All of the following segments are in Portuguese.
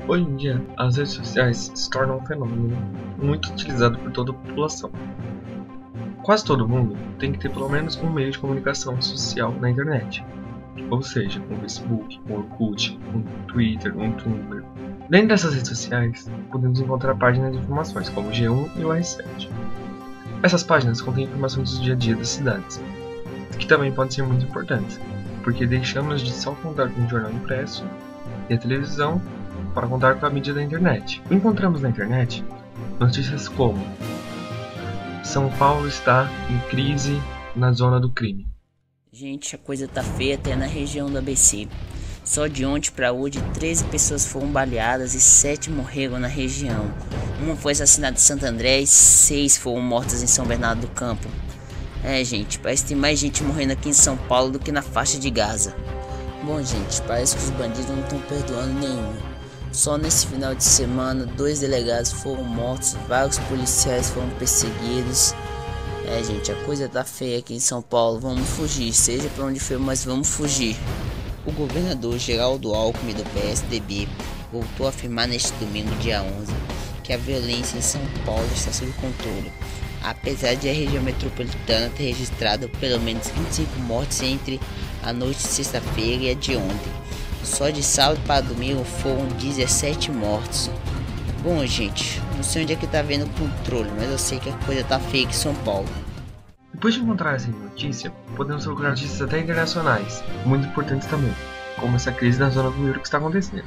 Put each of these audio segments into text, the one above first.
Hoje em dia, as redes sociais se tornam um fenômeno muito utilizado por toda a população. Quase todo mundo tem que ter pelo menos um meio de comunicação social na internet, ou seja, um Facebook, um Orkut, um Twitter, um Tumblr. Dentro dessas redes sociais, podemos encontrar páginas de informações como o G1 e o R7. Essas páginas contêm informações do dia a dia das cidades, que também podem ser muito importantes, porque deixamos de só contar com o jornal impresso e a televisão para contar com a mídia da internet. Encontramos na internet notícias como: São Paulo está em crise na zona do crime. Gente, a coisa tá feia até na região do ABC. Só de ontem para hoje, 13 pessoas foram baleadas e 7 morreram na região. Uma foi assassinada em Santo André e 6 foram mortas em São Bernardo do Campo. Gente, parece que tem mais gente morrendo aqui em São Paulo do que na faixa de Gaza. Bom, gente, parece que os bandidos não estão perdoando nenhum. Só nesse final de semana, 2 delegados foram mortos, vários policiais foram perseguidos. Gente, a coisa tá feia aqui em São Paulo. Vamos fugir, seja pra onde for, mas vamos fugir. O governador Geraldo Alckmin do PSDB voltou a afirmar neste domingo, dia 11, que a violência em São Paulo está sob controle, apesar de a região metropolitana ter registrado pelo menos 25 mortes entre a noite de sexta-feira e a de ontem. Só de sábado para domingo foram 17 mortos. Bom, gente, não sei onde é que tá vendo o controle, mas eu sei que a coisa tá feia aqui em São Paulo. Depois de encontrar essa notícia, podemos procurar notícias até internacionais, muito importantes também, como essa crise na zona do euro que está acontecendo.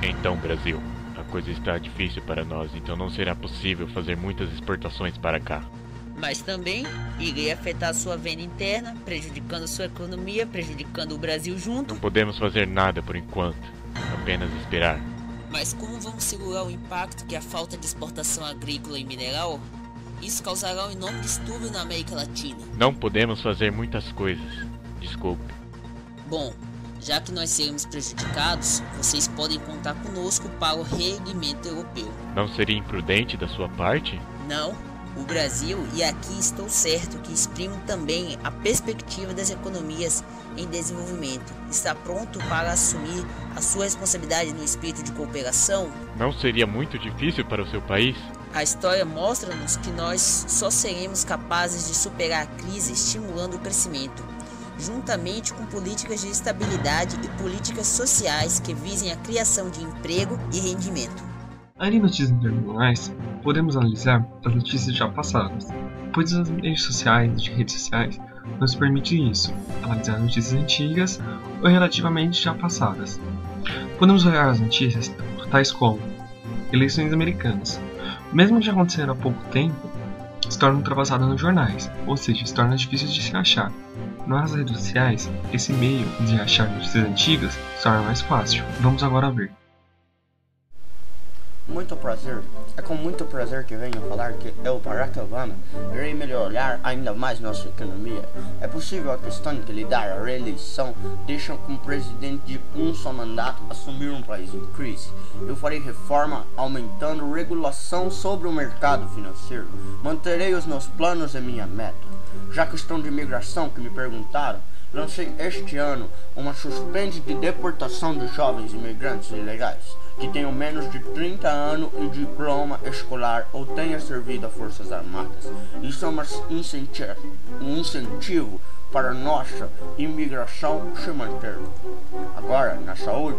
Então, Brasil, a coisa está difícil para nós, então não será possível fazer muitas exportações para cá. Mas também iria afetar sua venda interna, prejudicando sua economia, prejudicando o Brasil junto. Não podemos fazer nada por enquanto, apenas esperar. Mas como vamos segurar o impacto que a falta de exportação agrícola e mineral? Isso causará um enorme distúrbio na América Latina. Não podemos fazer muitas coisas, desculpe. Bom, já que nós seremos prejudicados, vocês podem contar conosco para o reerguimento europeu. Não seria imprudente da sua parte? Não, o Brasil, e aqui estou certo que exprimo também a perspectiva das economias em desenvolvimento, está pronto para assumir a sua responsabilidade no espírito de cooperação? Não seria muito difícil para o seu país? A história mostra-nos que nós só seremos capazes de superar a crise estimulando o crescimento, juntamente com políticas de estabilidade e políticas sociais que visem a criação de emprego e rendimento. Além de notícias internacionais, podemos analisar as notícias já passadas, pois os meios sociais e redes sociais nos permitem isso, analisar notícias antigas ou relativamente já passadas. Podemos olhar as notícias tais como eleições americanas. Mesmo já acontecendo há pouco tempo, se tornam ultrapassadas nos jornais, ou seja, se torna difícil de se achar. Nas redes sociais, esse meio de achar notícias antigas se torna mais fácil. Vamos agora ver. Muito prazer. É com muito prazer que venho falar que eu, Barack Obama, irei melhorar ainda mais nossa economia. É possível a questão de lhe dar a reeleição deixa com o presidente de um só mandato assumir um país em crise. Eu farei reforma aumentando regulação sobre o mercado financeiro. Manterei os meus planos e minha meta. Já a questão de imigração que me perguntaram, lancei este ano uma suspende de deportação de jovens imigrantes ilegais que tenham menos de 30 anos e diploma escolar ou tenha servido a Forças Armadas. Isso é um incentivo para nossa imigração se manter. Agora, na saúde,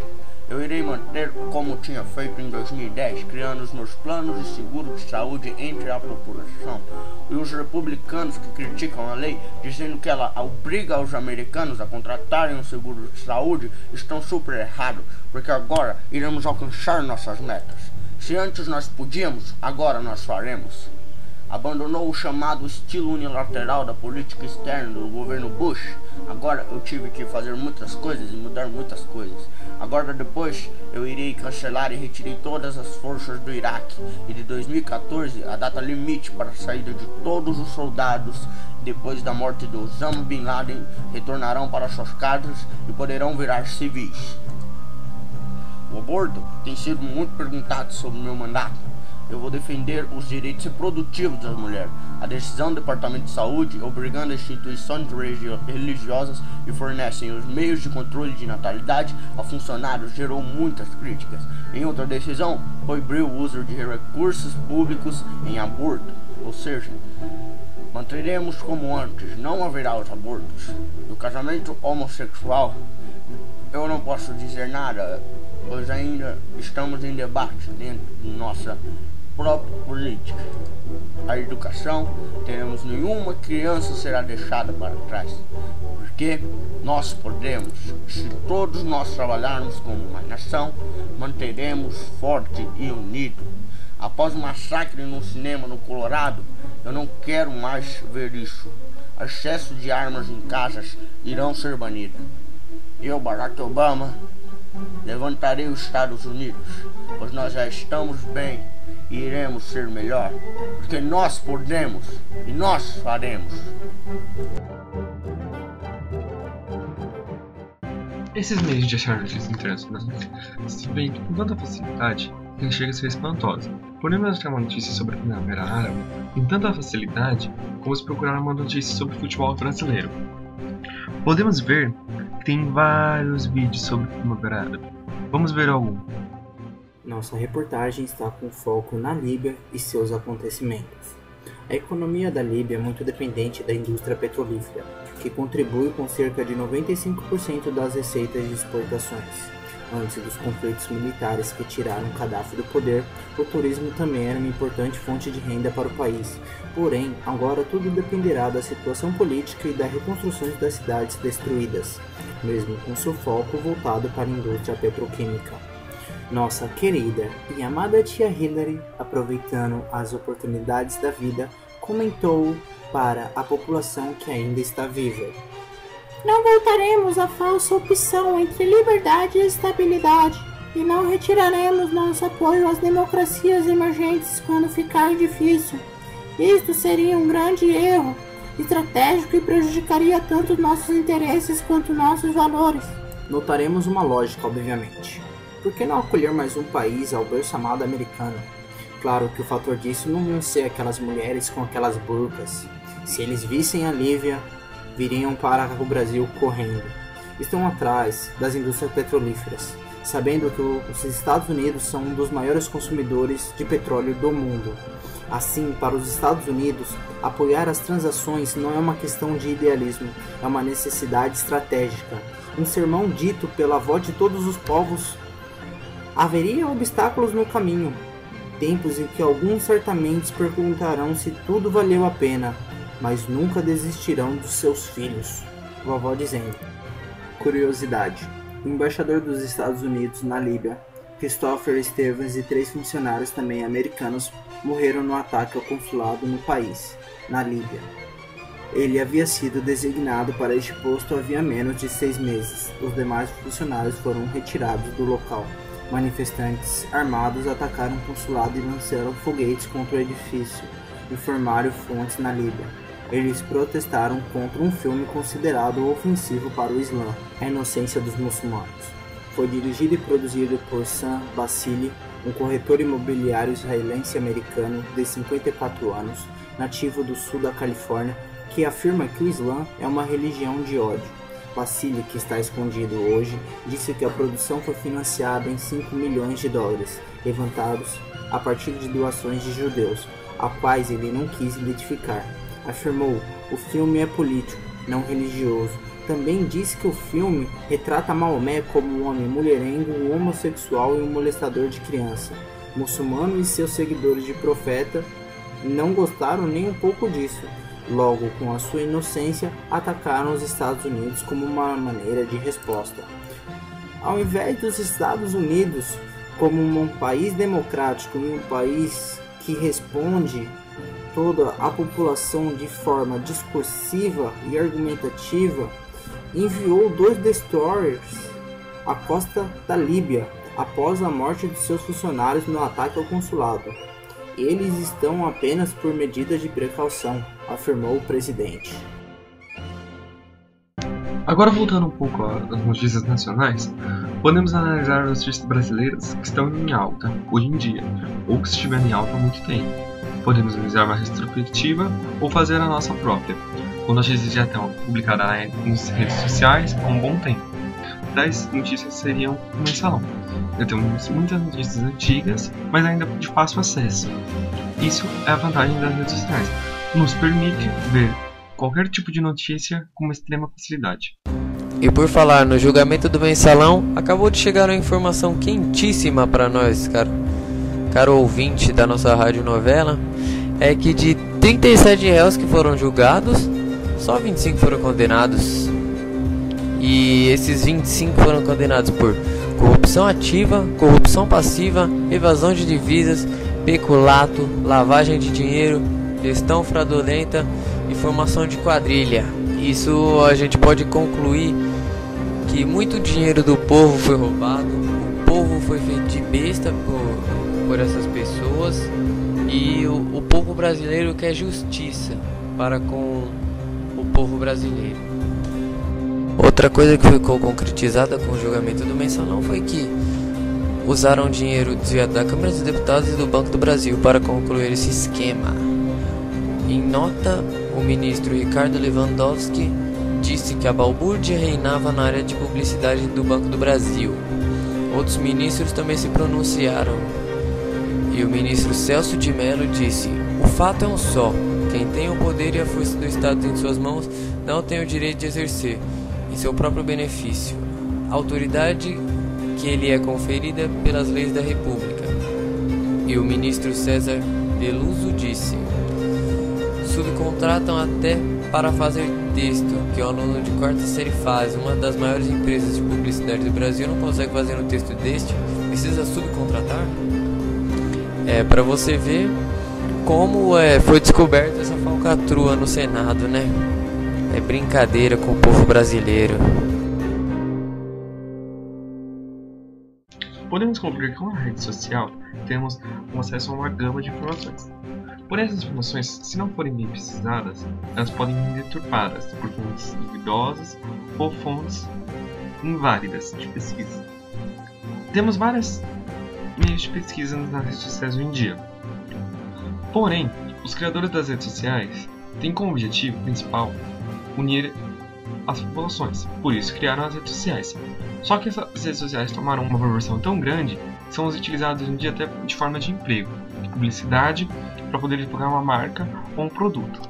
eu irei manter como tinha feito em 2010, criando os meus planos de seguro de saúde entre a população. E os republicanos que criticam a lei, dizendo que ela obriga os americanos a contratarem um seguro de saúde, estão super errados, porque agora iremos alcançar nossas metas. Se antes nós podíamos, agora nós faremos. Abandonou o chamado estilo unilateral da política externa do governo Bush. Agora eu tive que fazer muitas coisas e mudar muitas coisas. Agora depois eu irei cancelar e retirei todas as forças do Iraque. E de 2014 a data limite para a saída de todos os soldados depois da morte de Osama Bin Laden retornarão para suas casas e poderão virar civis. O aborto tem sido muito perguntado sobre meu mandato. eu vou defender os direitos reprodutivos das mulheres. A decisão do Departamento de Saúde, obrigando instituições religiosas que fornecem os meios de controle de natalidade a funcionários, gerou muitas críticas. Em outra decisão, proibiu o uso de recursos públicos em aborto, ou seja, manteremos como antes, não haverá os abortos. No casamento homossexual, eu não posso dizer nada, pois ainda estamos em debate dentro de nossa própria política. A educação, teremos nenhuma criança será deixada para trás, porque nós podemos, se todos nós trabalharmos como uma nação, manteremos forte e unido. Após o massacre no cinema no Colorado, eu não quero mais ver isso. Excesso de armas em casas irão ser banidas. Eu, Barack Obama, levantarei os Estados Unidos, pois nós já estamos bem e iremos ser melhor, porque nós podemos e nós faremos. Esses meios de achar notícias internacionais se veem com tanta facilidade que chega a ser espantosa. Podemos achar uma notícia sobre a Primavera Árabe com tanta facilidade como se procurar uma notícia sobre futebol brasileiro. Podemos ver que tem vários vídeos sobre a Primavera Árabe. Vamos ver algum. Nossa reportagem está com foco na Líbia e seus acontecimentos. A economia da Líbia é muito dependente da indústria petrolífera, que contribui com cerca de 95% das receitas de exportações. Antes dos conflitos militares que tiraram Gaddafi do poder, o turismo também era uma importante fonte de renda para o país. Porém, agora tudo dependerá da situação política e das reconstruções das cidades destruídas, mesmo com seu foco voltado para a indústria petroquímica. Nossa querida e amada tia Hillary, aproveitando as oportunidades da vida, comentou para a população que ainda está viva: não voltaremos à falsa opção entre liberdade e estabilidade, e não retiraremos nosso apoio às democracias emergentes quando ficar difícil. Isto seria um grande erro estratégico e prejudicaria tanto nossos interesses quanto nossos valores. Notaremos uma lógica, obviamente. Por que não acolher mais um país ao berço amado americano? Claro que o fator disso não iam ser aquelas mulheres com aquelas burcas. Se eles vissem a Líbia, viriam para o Brasil correndo. Estão atrás das indústrias petrolíferas, sabendo que os Estados Unidos são um dos maiores consumidores de petróleo do mundo. Assim, para os Estados Unidos, apoiar as transações não é uma questão de idealismo, é uma necessidade estratégica. Um sermão dito pela avó de todos os povos. Haveria obstáculos no caminho, tempos em que alguns certamente se perguntarão se tudo valeu a pena, mas nunca desistirão dos seus filhos. Vovó dizendo. Curiosidade: o embaixador dos Estados Unidos na Líbia, Christopher Stevens, e 3 funcionários também americanos morreram no ataque ao consulado no país, na Líbia. Ele havia sido designado para este posto havia menos de 6 meses. Os demais funcionários foram retirados do local. Manifestantes armados atacaram o consulado e lançaram foguetes contra o edifício, informaram fontes na Líbia. Eles protestaram contra um filme considerado ofensivo para o Islã, A Inocência dos Muçulmanos. Foi dirigido e produzido por Sam Basili, um corretor imobiliário israelense-americano de 54 anos, nativo do sul da Califórnia, que afirma que o Islã é uma religião de ódio. Basili, que está escondido hoje, disse que a produção foi financiada em 5 milhões de dólares, levantados a partir de doações de judeus, a quais ele não quis identificar. Afirmou: o filme é político, não religioso. Também disse que o filme retrata Maomé como um homem mulherengo, um homossexual e um molestador de criança. Muçulmano e seus seguidores de profeta não gostaram nem um pouco disso. Logo, com a sua inocência, atacaram os Estados Unidos como uma maneira de resposta. Ao invés dos Estados Unidos como um país democrático e um país que responde toda a população de forma discursiva e argumentativa, enviou 2 destroyers à costa da Líbia após a morte de seus funcionários no ataque ao consulado. Eles estão apenas por medidas de precaução, afirmou o presidente. Agora, voltando um pouco às notícias nacionais, podemos analisar as notícias brasileiras que estão em alta hoje em dia, ou que estiveram em alta há muito tempo. Podemos analisar uma retrospectiva ou fazer a nossa própria, com notícias já estão publicadas nas redes sociais há um bom tempo. Tais notícias seriam um mensalão. Eu tenho muitas notícias antigas, mas ainda de fácil acesso. Isso é a vantagem das redes sociais. Nos permite ver qualquer tipo de notícia com uma extrema facilidade. E por falar no julgamento do mensalão, acabou de chegar uma informação quentíssima para nós, caro ouvinte da nossa radionovela, é que de 37 réus que foram julgados, só 25 foram condenados. E esses 25 foram condenados por corrupção ativa, corrupção passiva, evasão de divisas, peculato, lavagem de dinheiro, gestão fraudulenta e formação de quadrilha. Isso a gente pode concluir que muito dinheiro do povo foi roubado, o povo foi feito de besta por essas pessoas e o povo brasileiro quer justiça para com o povo brasileiro. Outra coisa que ficou concretizada com o julgamento do mensalão foi que usaram dinheiro desviado da Câmara dos Deputados e do Banco do Brasil para concluir esse esquema. Em nota, o ministro Ricardo Lewandowski disse que a balbúrdia reinava na área de publicidade do Banco do Brasil. Outros ministros também se pronunciaram. E o ministro Celso de Mello disse: "O fato é um só. Quem tem o poder e a força do Estado em suas mãos não tem o direito de exercer, em seu próprio benefício, a autoridade que lhe é conferida pelas leis da República." E o ministro César Peluso disse: "Subcontratam até para fazer texto, que o aluno de quarta série faz. Uma das maiores empresas de publicidade do Brasil não consegue fazer um texto deste, precisa subcontratar?" É para você ver como foi descoberta essa falcatrua no Senado, né? É brincadeira com o povo brasileiro. Podemos concluir que com a rede social temos um acesso a uma gama de informações. Porém, essas informações, se não forem bem pesquisadas, elas podem ser deturpadas por fontes duvidosas ou fontes inválidas de pesquisa. Temos vários meios de pesquisa nas redes sociais hoje em dia. Porém, os criadores das redes sociais têm como objetivo principal unir as populações, por isso criaram as redes sociais. Só que essas redes sociais tomaram uma proporção tão grande que são utilizadas hoje em dia até de forma de emprego, de publicidade, para poder divulgar uma marca ou um produto.